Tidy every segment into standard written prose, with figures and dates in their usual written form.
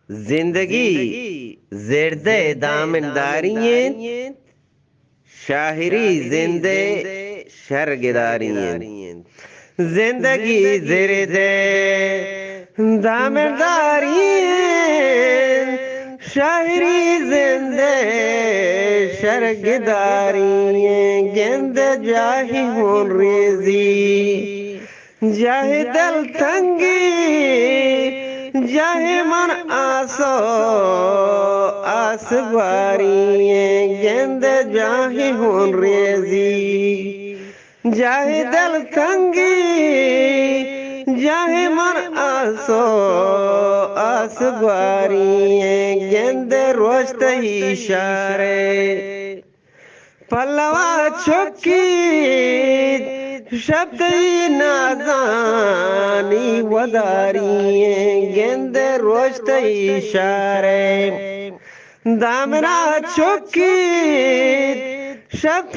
जिंदगी ज़िर्दे दामनदारियें, शायरी जिंदे शर्गदारियें। जिंदगी ज़िर्दे दामनदारियें, शायरी जिंदे शर्गदारियें। गेंद जाही हुन रेजी, जाहे दिल तंगी, जाहे मन आसो आस बारियें। गेंद जाहे हुन रेजी, जाहे दिल तंगी, जाहे मन आसो आस बारियें। गेंद रोश्त इशारे पल्लवा चौकी, शब्द नाज़ानी वदारियें। गेंद रोश्त इशारे दामना चौकी, शब्द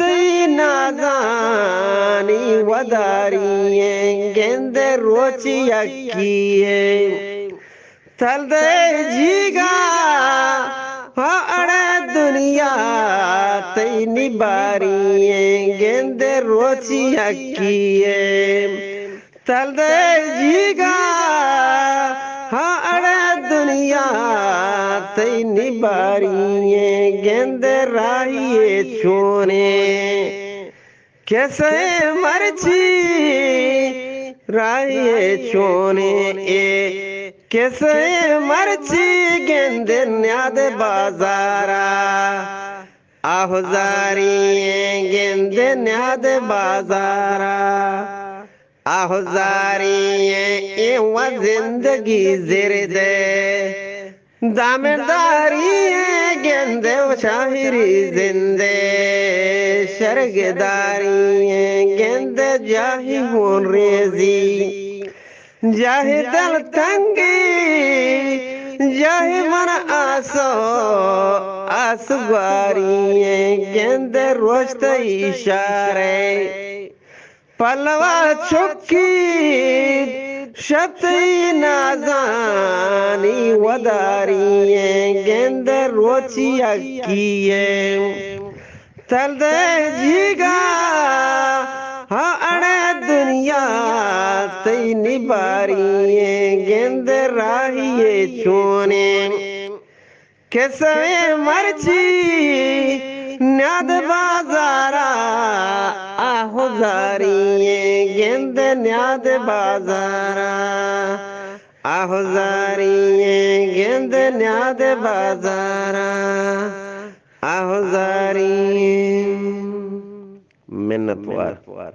नाज़ानी वदारियें। गेंद रोची अक्किए तल दे जीगा, अड़े दुनिया तैनी बारियें। गेंद रोची अक्किए तल दे जीगा, अड़े दुनिया तैनी बारियें। गेंद राहिए छोने कैसे मर्जी, राहिए छोने कैसे मर्जी। गेंद न्याद बाजारा आहुजारियें। गेंद न्याद बाजारा आहुजारियें। एवा जिंदगी ज़िर्दे दामनदारियें। गेंद शायरी जिंदे शर्गदारियें। गेंद जाही हुन रेजी, जाहे दिल तंगी, जाहे मन आसो आस बारियें। गेंद रोश्त इशारे पल्लवा चौकी, शब्द नाज़ानी वदारियें। गेंद रोची अक्किए तल दे जीगा, अड़े दुनिया तैनी बारियें। गेंद राहिए छोने कैसे मर्जी, न्याद बाजारा आहुजारियें। गेंद न्याद बाजारा आहुजारियें। गेंद न्याद बाजारा आहुजारियें। मिन्नतवार।